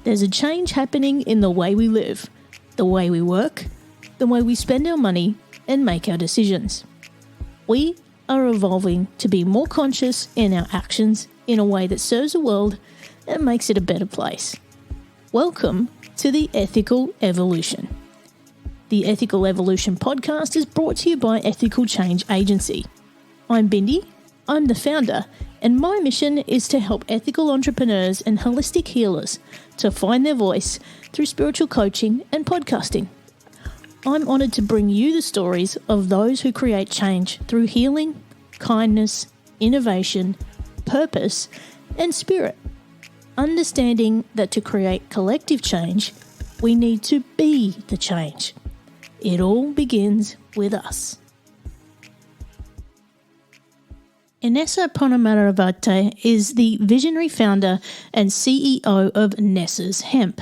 There's a change happening in the way we live, the way we work, the way we spend our money and make our decisions. We are evolving to be more conscious in our actions in a way that serves the world and makes it a better place. Welcome to the Ethical Evolution. The Ethical Evolution podcast is brought to you by Ethical Change Agency. I'm Bindi, I'm the founder, and my mission is to help ethical entrepreneurs and holistic healers to find their voice through spiritual coaching and podcasting. I'm honoured to bring you the stories of those who create change through healing, kindness, innovation, purpose, and spirit. Understanding that to create collective change, we need to be the change. It all begins with us. Inesa Ponomariovaite is the visionary founder and CEO of Nesa's Hemp,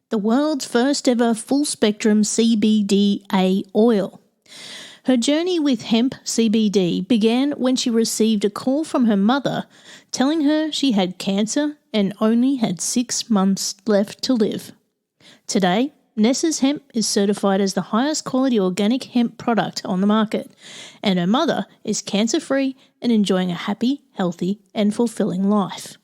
the world's first ever full-spectrum CBDa oil. Her journey with hemp CBD began when she received a call from her mother telling her she had cancer and only had 6 months left to live. Today, Nesa's Hemp is certified as the highest quality organic hemp product on the market, and her mother is cancer-free and enjoying a happy, healthy, and fulfilling life.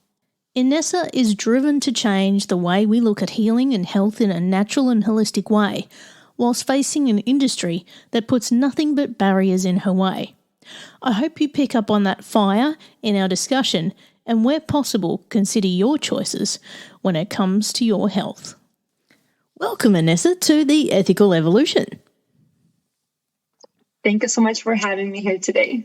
Inesa is driven to change the way we look at healing and health in a natural and holistic way, whilst facing an industry that puts nothing but barriers in her way. I hope you pick up on that fire in our discussion and, where possible, consider your choices when it comes to your health. Welcome, Inesa, to the Ethical Evolution. Thank you so much for having me here today.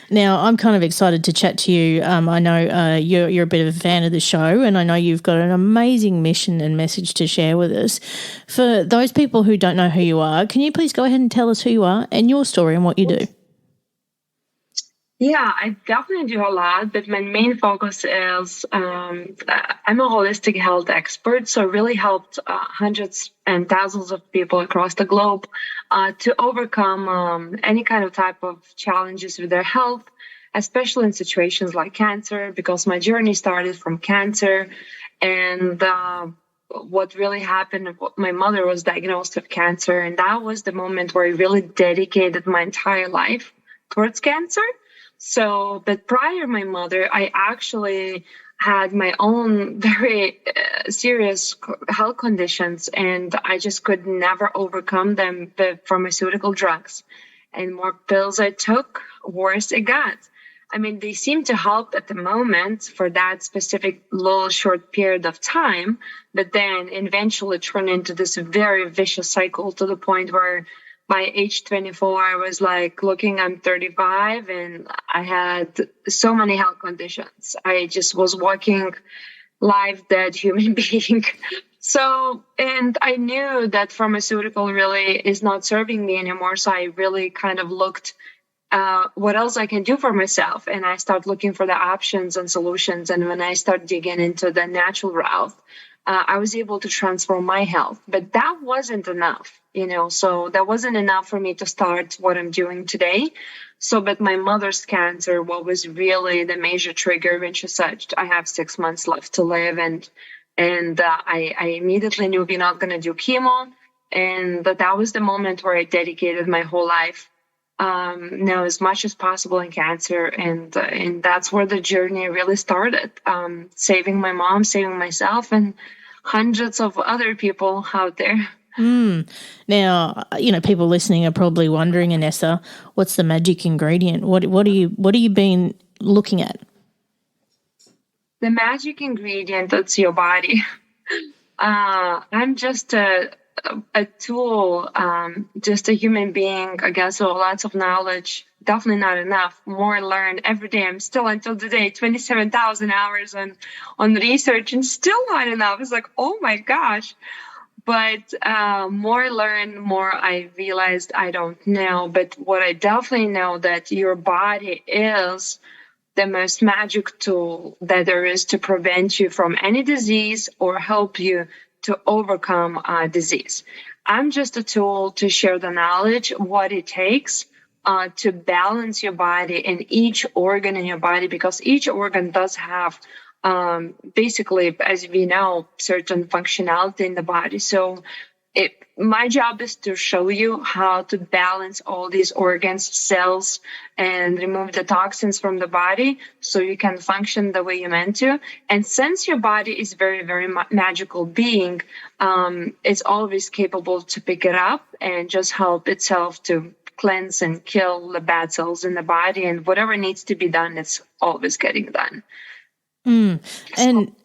Now, I'm kind of excited to chat to you. I know you're a bit of a fan of the show, and I know you've got an amazing mission and message to share with us. For those people who don't know who you are, can you please go ahead and tell us who you are and your story and what you do? Yeah, I definitely do a lot, but my main focus is I'm a holistic health expert, so I really helped hundreds and thousands of people across the globe to overcome any kind of type of challenges with their health, especially in situations like cancer, because my journey started from cancer. And what really happened, my mother was diagnosed with cancer, and that was the moment where I really dedicated my entire life towards cancer. So, but prior to my mother, I actually had my own very serious health conditions, and I just could never overcome them. The pharmaceutical drugs and more pills I took, worse it got. I mean, they seemed to help at the moment for that specific little short period of time, but then eventually turned into this very vicious cycle to the point where by age 24, I was like, I'm 35 and I had so many health conditions. I just was walking live dead human being. So, and I knew that pharmaceutical really is not serving me anymore. So I really kind of looked what else I can do for myself. And I started looking for the options and solutions. And when I started digging into the natural route, I was able to transform my health, but that wasn't enough, so that wasn't enough for me to start what I'm doing today. So, but my mother's cancer, what was really the major trigger when she said, I have 6 months left to live. And I immediately knew we're not going to do chemo. And that was the moment where I dedicated my whole life now as much as possible in cancer. And that's where the journey really started, saving my mom, saving myself, and hundreds of other people out there. Now, people listening are probably wondering, Inesa, what's the magic ingredient? What are you been looking at? The magic ingredient, that's your body. I'm just a tool, just a human being, I guess, with lots of knowledge. Definitely not enough. More learn every day. I'm still until today 27,000 hours on research, and still not enough. It's like, oh my gosh. But more learn, more I realized I don't know. But what I definitely know that your body is the most magic tool that there is to prevent you from any disease or help you to overcome disease. I'm just a tool to share the knowledge, what it takes to balance your body and each organ in your body, because each organ does have basically, as we know, certain functionality in the body. So my job is to show you how to balance all these organs, cells, and remove the toxins from the body so you can function the way you're meant to. And since your body is very, very magical being, it's always capable to pick it up and just help itself to cleanse and kill the bad cells in the body, and whatever needs to be done, it's always getting done. And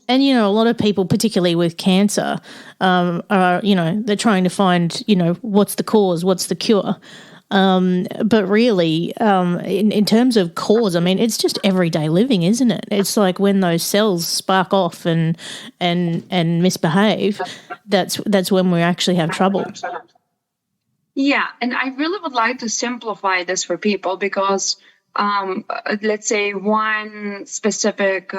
a lot of people, particularly with cancer, are they're trying to find what's the cause, what's the cure. But really, in terms of cause, I mean, it's just everyday living, isn't it? It's like when those cells spark off and misbehave, that's when we actually have trouble. Yeah, and I really would like to simplify this for people because let's say one specific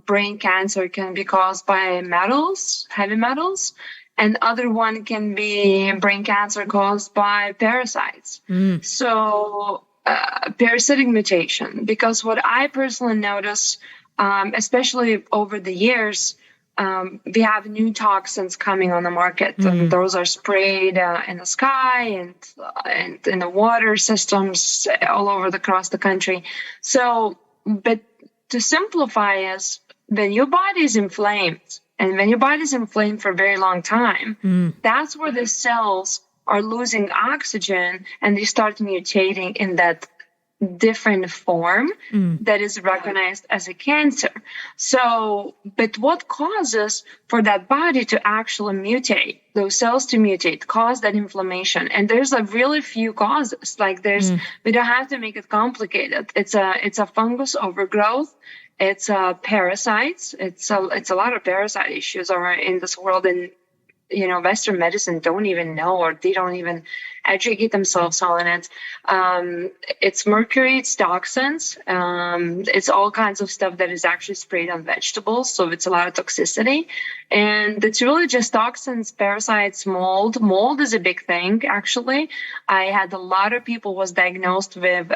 brain cancer can be caused by metals, heavy metals, and other one can be brain cancer caused by parasites. So parasitic mutation, because what I personally notice, especially over the years, we have new toxins coming on the market, and those are sprayed in the sky and in the water systems all over across the country. So, but to simplify is when your body is inflamed, and when your body is inflamed for a very long time, that's where the cells are losing oxygen and they start mutating in that different form that is recognized as a cancer. So, but what causes for that body to actually mutate, those cells to mutate, cause that inflammation? And there's a really few causes. Like we don't have to make it complicated. It's a fungus overgrowth. It's parasites. It's a lot of parasite issues are in this world, and Western medicine don't even know, or they don't even educate themselves on it. It's mercury, it's toxins, it's all kinds of stuff that is actually sprayed on vegetables. So it's a lot of toxicity, and it's really just toxins, parasites, mold. Mold is a big thing. Actually, I had a lot of people was diagnosed with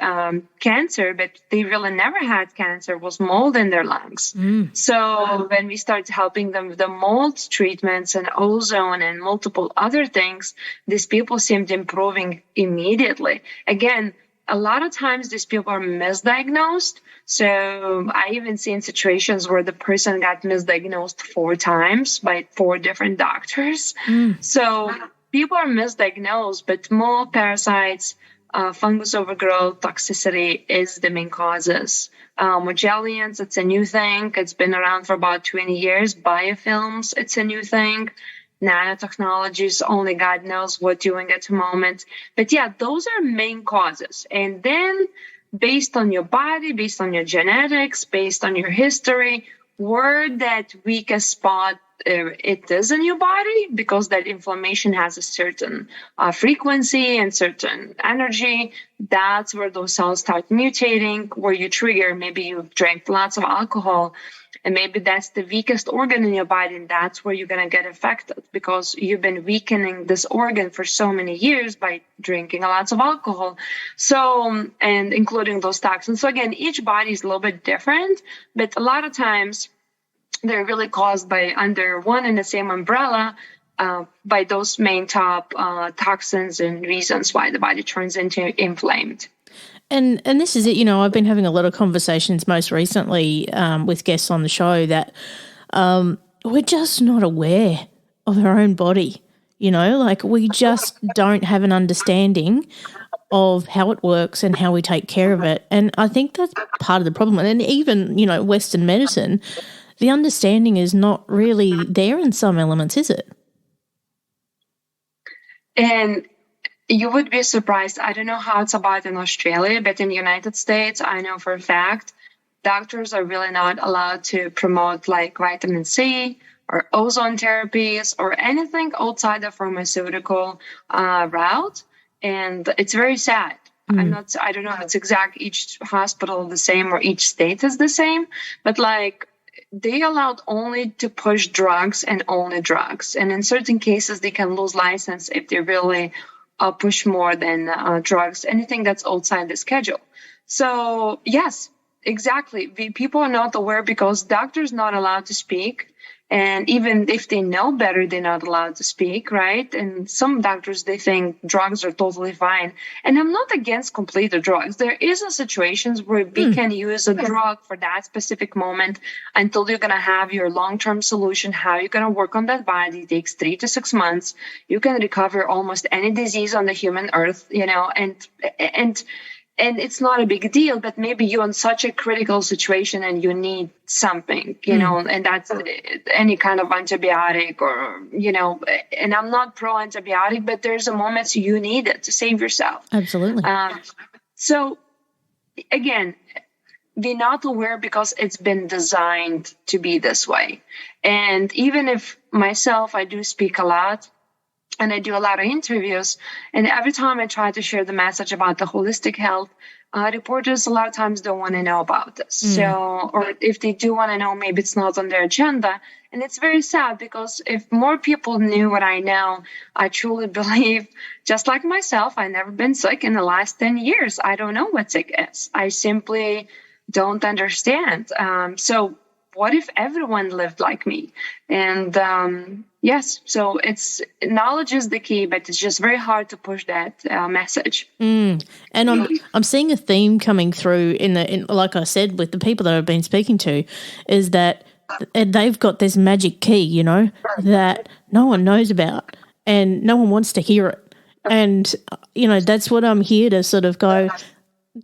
cancer, but they really never had cancer. It was mold in their lungs. So when we started helping them with the mold treatments and ozone and multiple other things, these people seemed improving immediately. Again, a lot of times these people are misdiagnosed. So I even seen situations where the person got misdiagnosed 4 times by 4 different doctors. So people are misdiagnosed, but mold, parasites, fungus overgrowth, toxicity is the main causes. Magellan's, it's a new thing. It's been around for about 20 years. Biofilms, it's a new thing. Nanotechnologies, only God knows what doing at the moment. But yeah, those are main causes. And then based on your body, based on your genetics, based on your history, where that weakest spot it is in your body, because that inflammation has a certain frequency and certain energy, that's where those cells start mutating, where you trigger, maybe you drank lots of alcohol, and maybe that's the weakest organ in your body, and that's where you're going to get affected because you've been weakening this organ for so many years by drinking lots of alcohol. So, and including those toxins. So again, each body is a little bit different, but a lot of times they're really caused by under one and the same umbrella, by those main top toxins and reasons why the body turns into inflamed. And this is it, I've been having a lot of conversations most recently with guests on the show that we're just not aware of our own body, like we just don't have an understanding of how it works and how we take care of it. And I think that's part of the problem. And even, Western medicine, the understanding is not really there in some elements, is it? And you would be surprised. I don't know how it's about in Australia, but in the United States, I know for a fact, doctors are really not allowed to promote like vitamin C or ozone therapies or anything outside the pharmaceutical route. And it's very sad. I don't know if it's exact, each hospital the same or each state is the same, but like they allowed only to push drugs and only drugs. And in certain cases, they can lose license if they really push more than drugs, anything that's outside the schedule. So yes, exactly. People are not aware because doctors not allowed to speak. And even if they know better, they're not allowed to speak, right? And some doctors, they think drugs are totally fine. And I'm not against completed drugs. There is a situations where we can use a drug for that specific moment until you're going to have your long-term solution, how you're going to work on that body. It takes 3 to 6 months. You can recover almost any disease on the human earth, and it's not a big deal, but maybe you're in such a critical situation and you need something, and that's any kind of antibiotic or, and I'm not pro antibiotic, but there's a moment you need it to save yourself. Absolutely. So again, we're not aware because it's been designed to be this way. And even if myself, I do speak a lot, and I do a lot of interviews, and every time I try to share the message about the holistic health, reporters a lot of times don't want to know about this. So, or if they do want to know, maybe it's not on their agenda. And it's very sad because if more people knew what I know, I truly believe, just like myself, I've never been sick in the last 10 years. I don't know what sick is. I simply don't understand. So what if everyone lived like me? And yes, so it's knowledge is the key, but it's just very hard to push that message. And I'm seeing a theme coming through in like I said, with the people that I've been speaking to, is that they've got this magic key, that no one knows about and no one wants to hear it. And that's what I'm here to sort of go,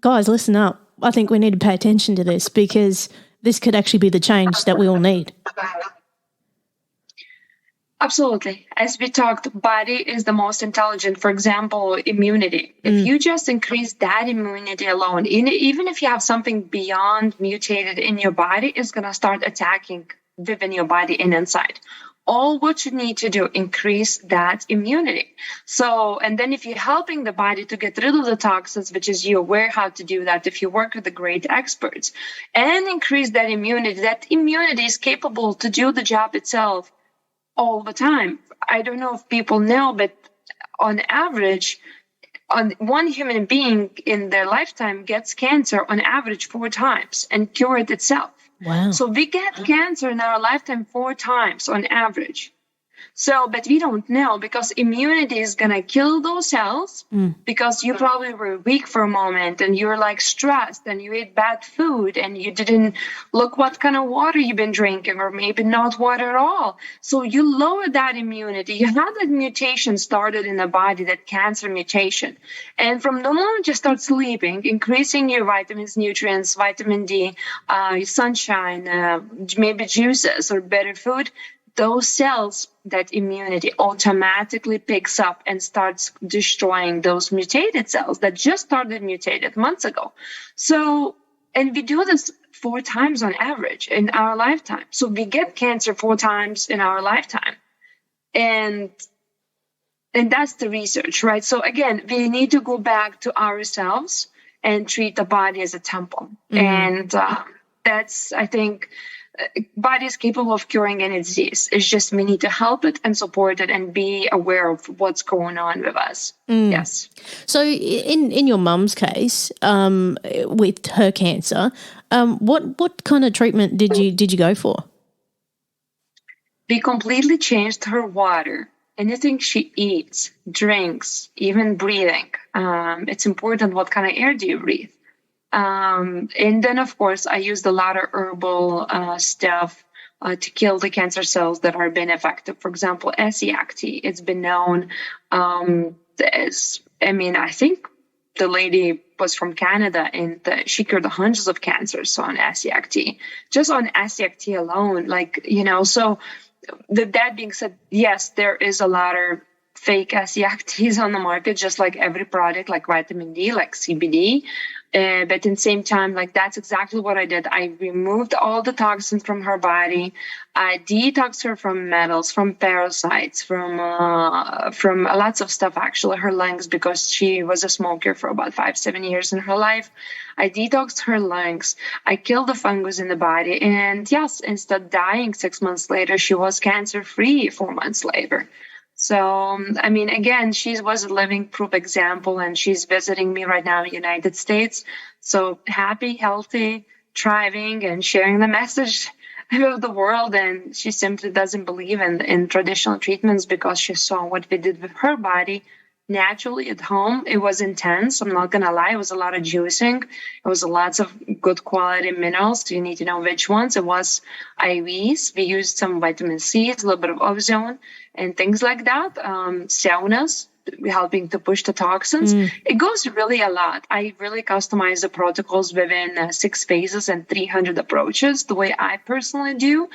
guys, listen up. I think we need to pay attention to this because this could actually be the change that we all need. Absolutely. As we talked, body is the most intelligent. For example, immunity. If you just increase that immunity alone, even if you have something beyond mutated in your body, it's going to start attacking within your body and inside. All what you need to do, increase that immunity. So, and then if you're helping the body to get rid of the toxins, which is you're aware how to do that, if you work with the great experts, and increase that immunity is capable to do the job itself all the time. I don't know if people know, but on average, one human being in their lifetime gets cancer on average 4 times and cure it itself. Wow. So we get cancer in our lifetime 4 times on average. So, but we don't know because immunity is going to kill those cells because you probably were weak for a moment and you're like stressed and you ate bad food and you didn't look what kind of water you've been drinking or maybe not water at all. So you lower that immunity. You have that mutation started in the body, that cancer mutation. And from the moment you start sleeping, increasing your vitamins, nutrients, vitamin D, sunshine, maybe juices or better food, those cells, that immunity automatically picks up and starts destroying those mutated cells that just started mutated months ago. So, and we do this 4 times on average in our lifetime. So we get cancer 4 times in our lifetime. And that's the research, right? So again, we need to go back to ourselves and treat the body as a temple. And that's, I think, body is capable of curing any disease. It's just we need to help it and support it and be aware of what's going on with us. Yes. So in your mum's case, with her cancer, what kind of treatment did you go for? We completely changed her water. Anything she eats, drinks, even breathing. It's important what kind of air do you breathe. And then, of course, I used a lot of herbal stuff to kill the cancer cells that are been affected. For example, Asiac tea. It's been known as, I think the lady was from Canada and she cured hundreds of cancers on Asiac tea. Just on Asiac tea alone, so that being said, yes, there is a lot of fake Asiac teas on the market, just like every product, like vitamin D, like CBD. But at the same time, that's exactly what I did. I removed all the toxins from her body. I detoxed her from metals, from parasites, from lots of stuff, actually, her lungs, because she was a smoker for about 5-7 years in her life. I detoxed her lungs. I killed the fungus in the body. And yes, instead of dying 6 months later, she was cancer-free 4 months later. So, again, she was a living proof example, and she's visiting me right now in the United States. So happy, healthy, thriving and sharing the message of the world. And she simply doesn't believe in traditional treatments because she saw what we did with her body naturally at home. It was intense. I'm not going to lie. It was a lot of juicing. It was lots of good quality minerals. You need to know which ones. It was IVs. We used some vitamin C, a little bit of ozone and things like that. Saunas, helping to push the toxins. It goes really a lot. I really customize the protocols within 6 phases and 300 approaches, the way I personally do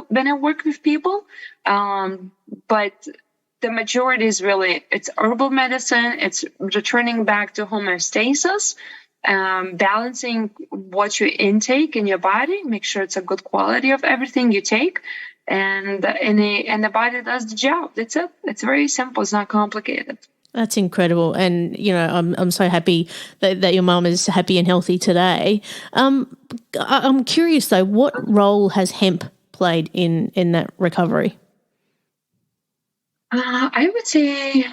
when I work with people. But the majority is really, it's herbal medicine. It's returning back to homeostasis, balancing what you intake in your body, make sure it's a good quality of everything you take. And the body does the job. That's it. It's very simple. It's not complicated. That's incredible. And, I'm so happy that your mum is happy and healthy today. I'm curious, though, what role has hemp played in that recovery? I would say,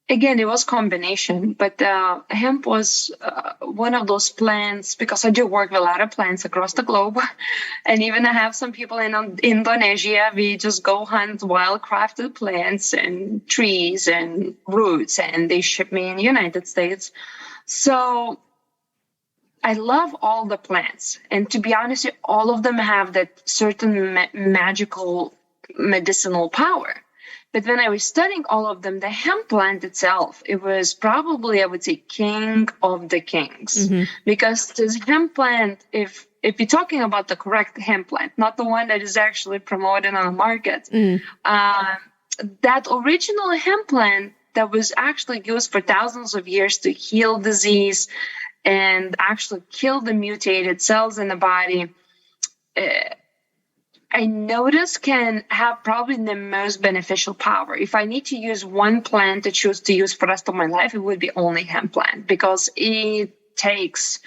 again, it was combination, but hemp was one of those plants, because I do work with a lot of plants across the globe. And even I have some people in Indonesia, we just go hunt wild-crafted plants and trees and roots, and they ship me in the United States. So I love all the plants. And to be honest, all of them have that certain magical medicinal power. But when I was studying all of them, the hemp plant itself, it was probably, I would say, king of the kings. Because this hemp plant, if you're talking about the correct hemp plant, not the one that is actually promoted on the market, that original hemp plant that was actually used for thousands of years to heal disease and actually kill the mutated cells in the body, I notice can have probably the most beneficial power. If I need to use one plant to choose to use for the rest of my life, it would be only hemp plant, because it takes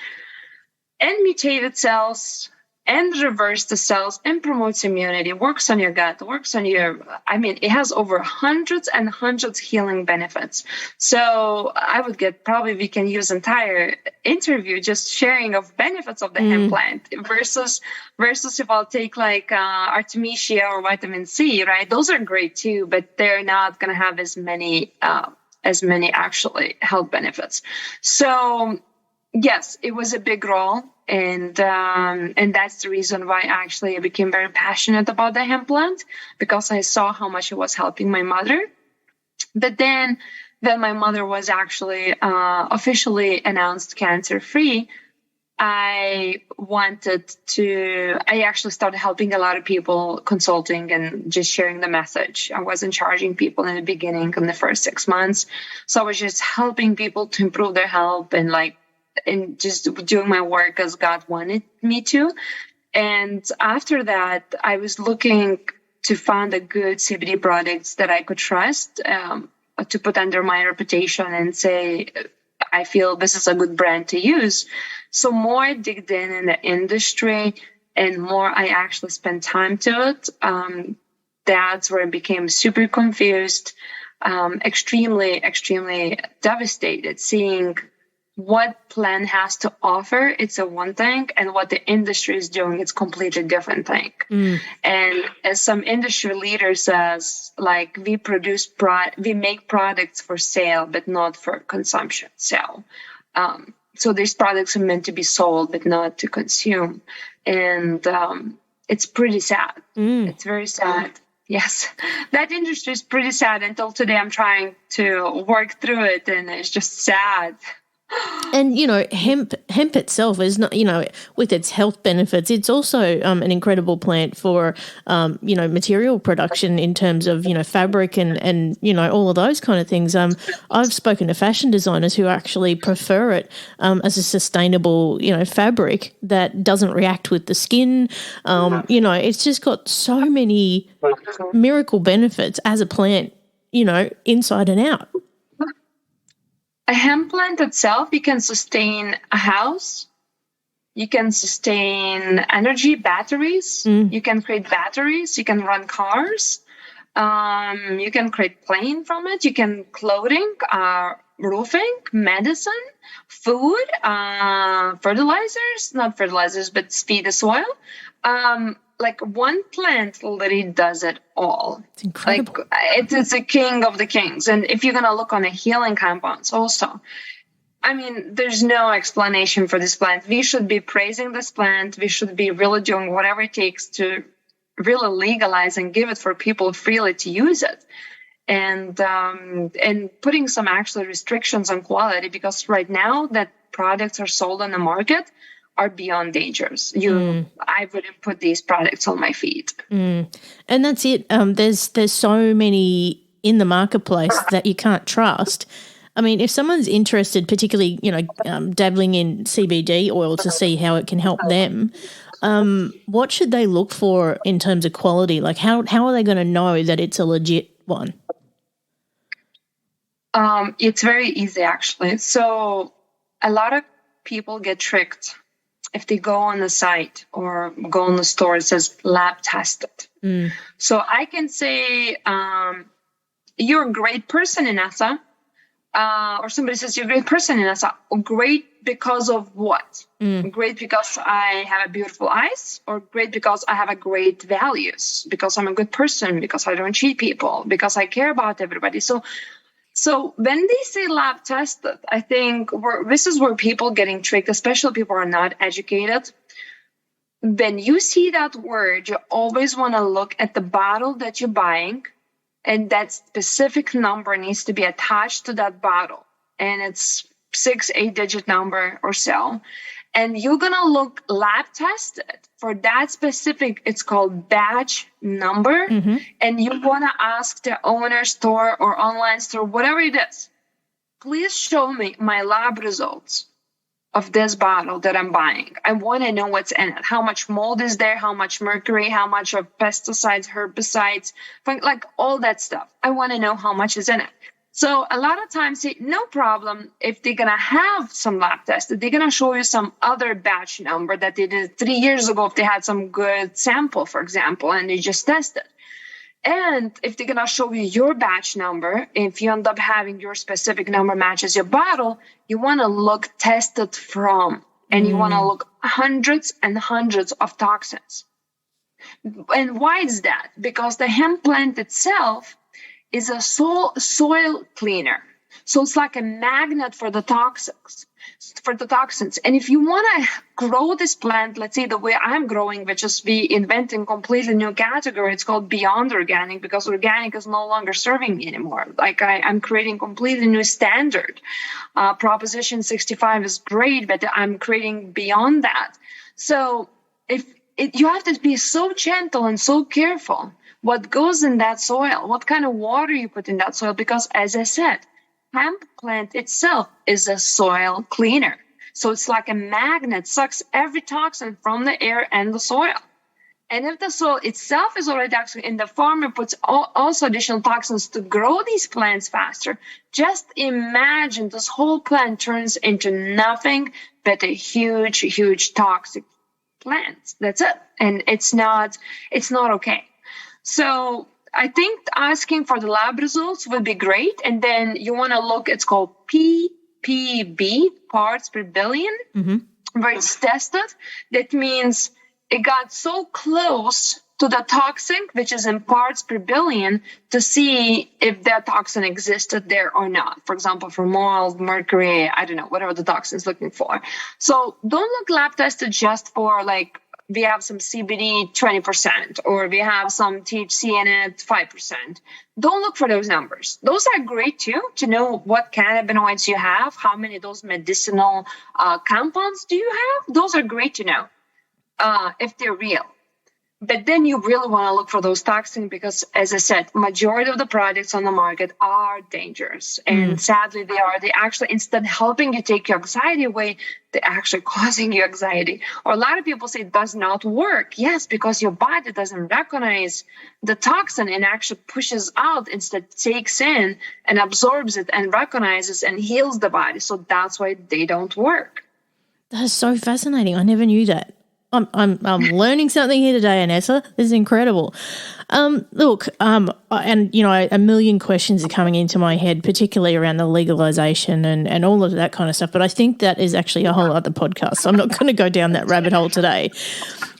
and mutated cells and reverse the cells and promotes immunity, works on your gut, works on it has over hundreds and hundreds healing benefits. So I would we can use entire interview just sharing of benefits of the hemp plant versus if I'll take like Artemisia or vitamin C, right? Those are great too, but they're not going to have as many actually health benefits. So yes, it was a big role. And that's the reason why actually I became very passionate about the hemp plant, because I saw how much it was helping my mother. But then my mother was actually officially announced cancer-free, I actually started helping a lot of people, consulting and just sharing the message. I wasn't charging people in the beginning in the first 6 months. So I was just helping people to improve their health and just doing my work as God wanted me to. And after that, I was looking to find a good CBD products that I could trust, to put under my reputation and say, I feel this is a good brand to use. So more I digged in the industry and more I actually spent time to it. That's where I became super confused, extremely, extremely devastated, seeing what plant has to offer. It's a one thing, and what the industry is doing, it's completely different thing. And as some industry leader says, like, we make products for sale, but not for consumption. So these products are meant to be sold, but not to consume. And it's pretty sad. It's very sad. Yes, that industry is pretty sad. Until today, I'm trying to work through it, and it's just sad. And, hemp itself is not, with its health benefits, it's also an incredible plant for, material production in terms of, fabric and all of those kind of things. I've spoken to fashion designers who actually prefer it as a sustainable, fabric that doesn't react with the skin. It's just got so many miracle benefits as a plant, inside and out. A hemp plant itself, you can sustain a house, you can sustain energy, batteries, you can create batteries, you can run cars, you can create plane from it, you can clothing, roofing, medicine, food, fertilizers, not fertilizers, but feed the soil. Like one plant literally does it all. It's incredible. Like it's a king of the kings. And if you're going to look on the healing compounds also, I mean, there's no explanation for this plant. We should be praising this plant. We should be really doing whatever it takes to really legalize and give it for people freely to use it. And putting some actual restrictions on quality, because right now that products are sold on the market are beyond dangers. I wouldn't put these products on my feet. And that's it. There's so many in the marketplace that you can't trust. I mean, if someone's interested, particularly, dabbling in CBD oil to see how it can help them, what should they look for in terms of quality? Like how are they going to know that it's a legit one? It's very easy, actually. So a lot of people get tricked if they go on the site or go on the store. It says lab tested. So I can say, you're a great person, Inesa. Or somebody says, you're a great person, Inesa. Great because of what? Great because I have a beautiful eyes, or great because I have a great values, because I'm a good person, because I don't cheat people, because I care about everybody. So when they say lab tested, I think this is where people getting tricked, especially people who are not educated. When you see that word, you always want to look at the bottle that you're buying, and that specific number needs to be attached to that bottle. And it's 6-8 digit number or so. And you're going to look lab tested for that specific, it's called batch number. And you want to ask the owner, store, or online store, whatever it is, please show me my lab results of this bottle that I'm buying. I want to know what's in it. How much mold is there? How much mercury? How much of pesticides, herbicides, like all that stuff. I want to know how much is in it. So a lot of times, no problem if they're going to have some lab tested. They're going to show you some other batch number that they did 3 years ago if they had some good sample, for example, and they just tested. And if they're going to show you your batch number, if you end up having your specific number matches your bottle, you want to look tested from, and you want to look hundreds and hundreds of toxins. And why is that? Because the hemp plant itself is a soil cleaner. So it's like a magnet for the toxins. And if you want to grow this plant, let's say the way I'm growing, which is we inventing completely new category. It's called beyond organic, because organic is no longer serving me anymore. Like I'm creating completely new standard. Proposition 65 is great, but I'm creating beyond that. So you have to be so gentle and so careful what goes in that soil, what kind of water you put in that soil, because as I said, hemp plant itself is a soil cleaner. So it's like a magnet, sucks every toxin from the air and the soil. And if the soil itself is already toxic and the farmer puts also additional toxins to grow these plants faster, just imagine this whole plant turns into nothing but a huge, huge toxic plant. That's it. And it's not okay. So I think asking for the lab results would be great. And then you want to look, it's called ppb, parts per billion, where it's tested. That means it got so close to the toxin, which is in parts per billion, to see if that toxin existed there or not. For example, for mold, mercury, I don't know, whatever the toxin is looking for. So don't look lab tested just for like, we have some CBD 20%, or we have some THC in it 5%. Don't look for those numbers. Those are great too, to know what cannabinoids you have, how many of those medicinal compounds do you have. Those are great to know if they're real. But then you really want to look for those toxins, because, as I said, majority of the products on the market are dangerous. And sadly, they are. They actually, instead of helping you take your anxiety away, they're actually causing you anxiety. Or a lot of people say it does not work. Yes, because your body doesn't recognize the toxin and actually pushes out, instead takes in and absorbs it and recognizes and heals the body. So that's why they don't work. That is so fascinating. I never knew that. I'm learning something here today, Inesa. This is incredible. Look, and you know, a million questions are coming into my head, particularly around the legalization and all of that kind of stuff. But I think that is actually a whole other podcast. So I'm not going to go down that rabbit hole today.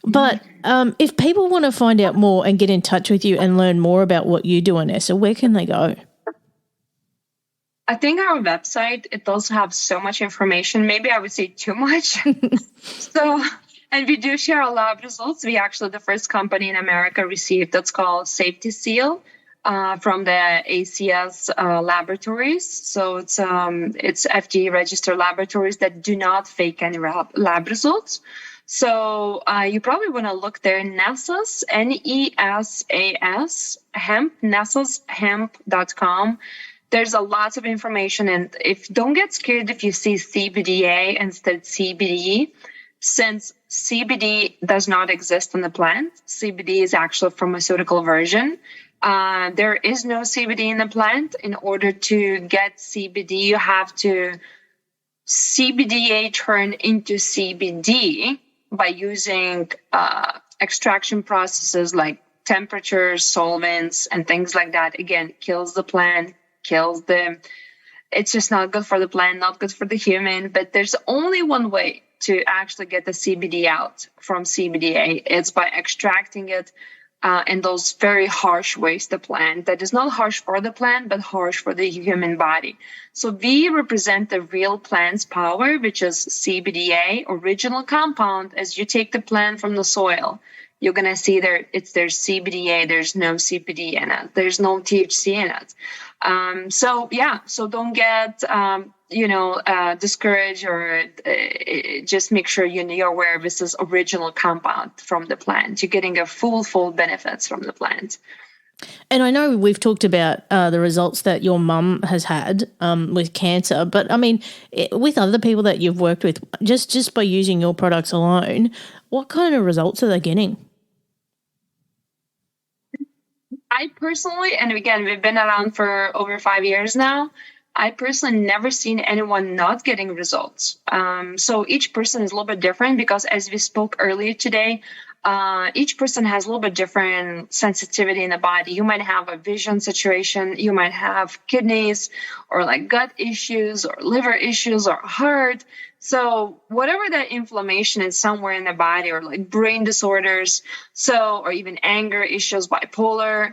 But if people want to find out more and get in touch with you and learn more about what you do, Inesa, where can they go? I think our website, it does have so much information. Maybe I would say too much. And we do share our lab results. We actually the first company in America received that's called Safety Seal from the ACS laboratories. So it's FDA registered laboratories that do not fake any lab results. So you probably want to look there, Nesa's, Nesas, Hemp, Nesas, hemp.com. There's a lot of information, and don't get scared if you see CBDa instead CBD, since CBD does not exist in the plant. CBD is actually a pharmaceutical version. There is no CBD in the plant. In order to get CBD, you have to CBDA turn into CBD by using extraction processes like temperatures, solvents, and things like that. Again, kills the plant. It's just not good for the plant, not good for the human. But there's only one way to actually get the CBD out from CBDA. It's by extracting it in those very harsh ways the plant. That is not harsh for the plant, but harsh for the human body. So we represent the real plant's power, which is CBDA, original compound. As you take the plant from the soil, you're going to see there's CBDA. There's no CBD in it. There's no THC in it. So don't get, discouraged or just make sure you're aware this is original compound from the plant. You're getting a full benefits from the plant. And I know we've talked about the results that your mum has had with cancer, but I mean, with other people that you've worked with, just by using your products alone, what kind of results are they getting? I personally, and again, we've been around for over 5 years now, I personally never seen anyone not getting results. So each person is a little bit different because as we spoke earlier today, each person has a little bit different sensitivity in the body. You might have a vision situation, you might have kidneys or like gut issues or liver issues or heart. So whatever that inflammation is somewhere in the body or like brain disorders, or even anger issues, bipolar,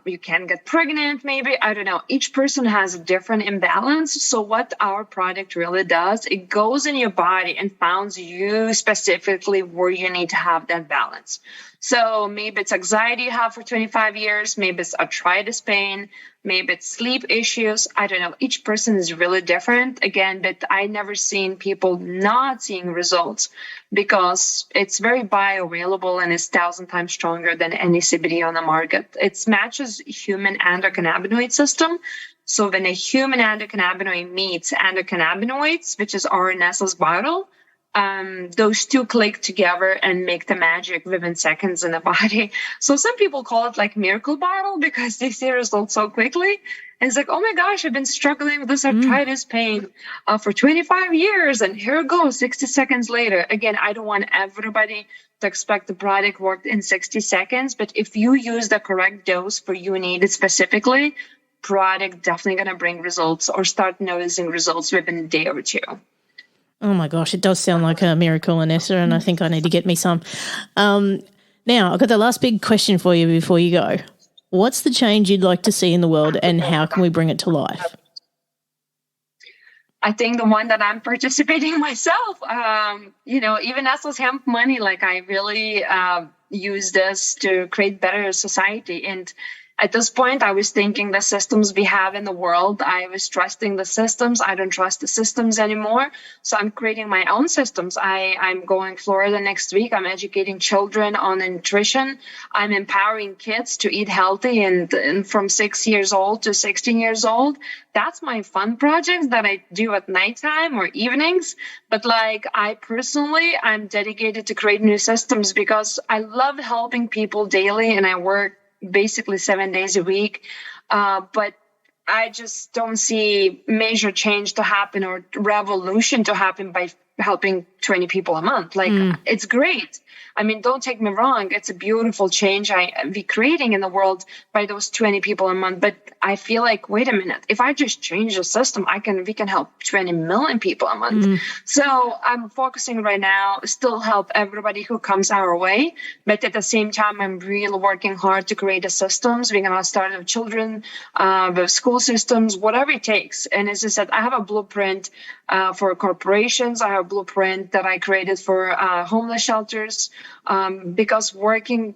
you can get pregnant maybe, I don't know. Each person has a different imbalance. So what our product really does, it goes in your body and finds you specifically where you need to have that balance. So maybe it's anxiety you have for 25 years, maybe it's arthritis pain, maybe it's sleep issues. I don't know. Each person is really different. Again, but I never seen people not seeing results because it's very bioavailable and it's 1,000 times stronger than any CBD on the market. It matches human endocannabinoid system. So when a human endocannabinoid meets endocannabinoids, which is our Nesa's bottle, those two click together and make the magic within seconds in the body. So some people call it like miracle bottle because they see results so quickly. And it's like, oh my gosh, I've been struggling with this arthritis pain for 25 years. And here it goes 60 seconds later. Again, I don't want everybody to expect the product worked in 60 seconds. But if you use the correct dose for you needed specifically, product definitely going to bring results or start noticing results within a day or two. Oh, my gosh, it does sound like a miracle, Inesa, and I think I need to get me some. Now, I've got the last big question for you before you go. What's the change you'd like to see in the world and how can we bring it to life? I think the one that I'm participating myself, even Nesa's hemp money, like I really use this to create better society. And at this point, I was thinking the systems we have in the world, I was trusting the systems. I don't trust the systems anymore. So I'm creating my own systems. I'm going to Florida next week. I'm educating children on nutrition. I'm empowering kids to eat healthy and from 6 years old to 16 years old. That's my fun projects that I do at nighttime or evenings. But I'm dedicated to create new systems because I love helping people daily and I work basically 7 days a week. But I just don't see major change to happen or revolution to happen by helping 20 people a month. Like, it's great. I mean, don't take me wrong. It's a beautiful change I be creating in the world by those 20 people a month. But I feel like, wait a minute, if I just change the system, we can help 20 million people a month. So I'm focusing right now, still help everybody who comes our way. But at the same time, I'm really working hard to create the systems. We're going to start with children, with school systems, whatever it takes. And as I said, I have a blueprint for corporations. I have a blueprint that I created for homeless shelters, because working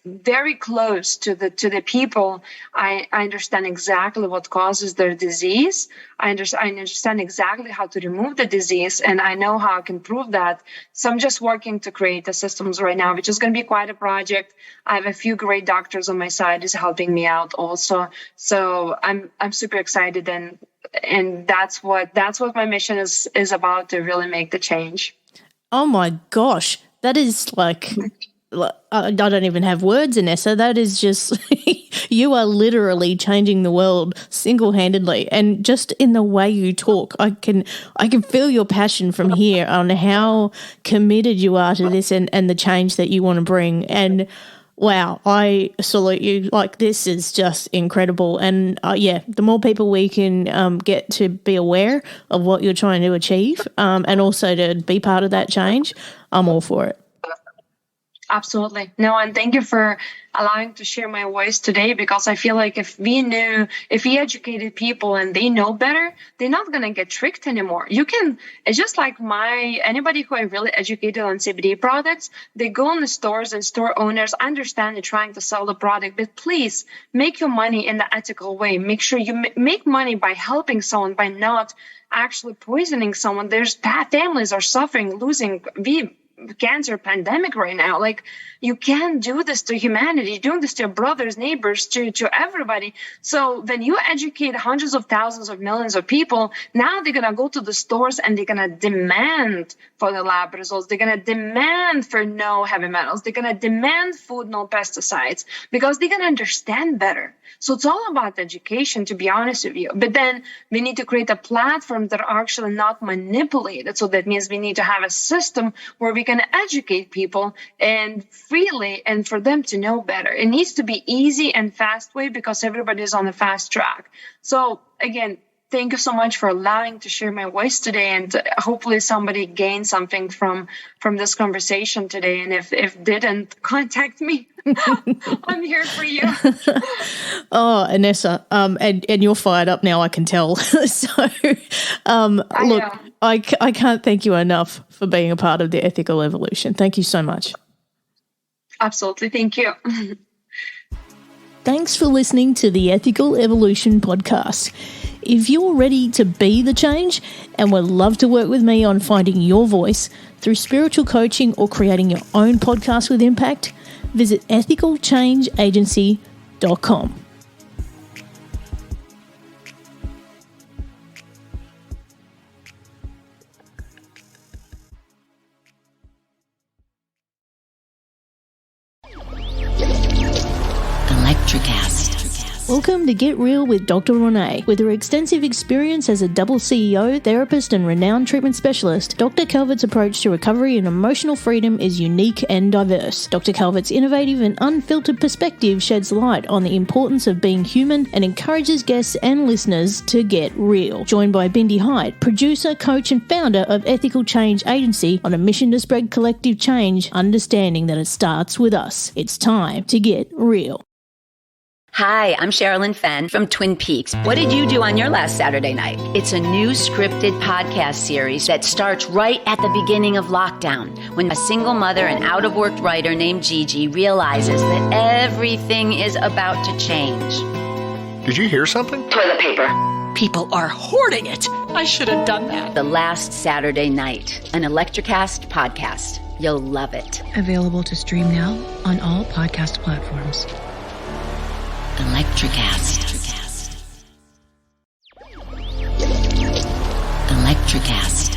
very close to the people, I understand exactly what causes their disease. I understand exactly how to remove the disease, and I know how I can prove that. So I'm just working to create the systems right now, which is going to be quite a project. I have a few great doctors on my side who's helping me out also. So I'm super excited, and that's what my mission is about, to really make the change. Oh my gosh, that is like I don't even have words, Inesa. That is just you are literally changing the world single-handedly, and just in the way you talk, I can feel your passion from here on how committed you are to this and the change that you want to bring. And wow, I salute you. Like, this is just incredible. And the more people we can get to be aware of what you're trying to achieve, and also to be part of that change, I'm all for it. Absolutely. No, and thank you for allowing to share my voice today, because I feel like if we educated people and they know better, they're not going to get tricked anymore. It's just like anybody who I really educated on CBD products, they go in the stores, and store owners understand they're trying to sell the product, but please make your money in the ethical way. Make sure you make money by helping someone, by not actually poisoning someone. There's families are suffering, losing cancer pandemic right now. Like, you can't do this to humanity. You're doing this to your brothers, neighbors, to everybody. So when you educate hundreds of thousands of millions of people, now they're going to go to the stores and they're going to demand for the lab results. They're going to demand for no heavy metals. They're going to demand food, no pesticides, because they're going to understand better. So it's all about education, to be honest with you. But then we need to create a platform that are actually not manipulated. So that means we need to have a system where we can educate people and freely, and for them to know better. It needs to be easy and fast way, because everybody's on a fast track. So again, thank you so much for allowing to share my voice today, and hopefully somebody gained something from this conversation today. And if didn't, contact me. I'm here for you. Oh, Inesa, and you're fired up now, I can tell. So, look, I can't thank you enough for being a part of the Ethical Evolution. Thank you so much. Absolutely. Thank you. Thanks for listening to the Ethical Evolution podcast. If you're ready to be the change and would love to work with me on finding your voice through spiritual coaching or creating your own podcast with impact, visit ethicalchangeagency.com. Welcome to Get Real with Dr. Renee. With her extensive experience as a double CEO, therapist, and renowned treatment specialist, Dr. Calvert's approach to recovery and emotional freedom is unique and diverse. Dr. Calvert's innovative and unfiltered perspective sheds light on the importance of being human and encourages guests and listeners to get real. Joined by Bindi Hyde, producer, coach, and founder of Ethical Change Agency, on a mission to spread collective change, understanding that it starts with us. It's time to get real. Hi, I'm Sherilyn Fenn from Twin Peaks. What did you do on your last Saturday night? It's a new scripted podcast series that starts right at the beginning of lockdown, when a single mother and out-of-work writer named Gigi realizes that everything is about to change. Did you hear something? Toilet paper. People are hoarding it. I should have done that. The Last Saturday Night, an Electricast podcast. You'll love it. Available to stream now on all podcast platforms. Electricast. Electricast.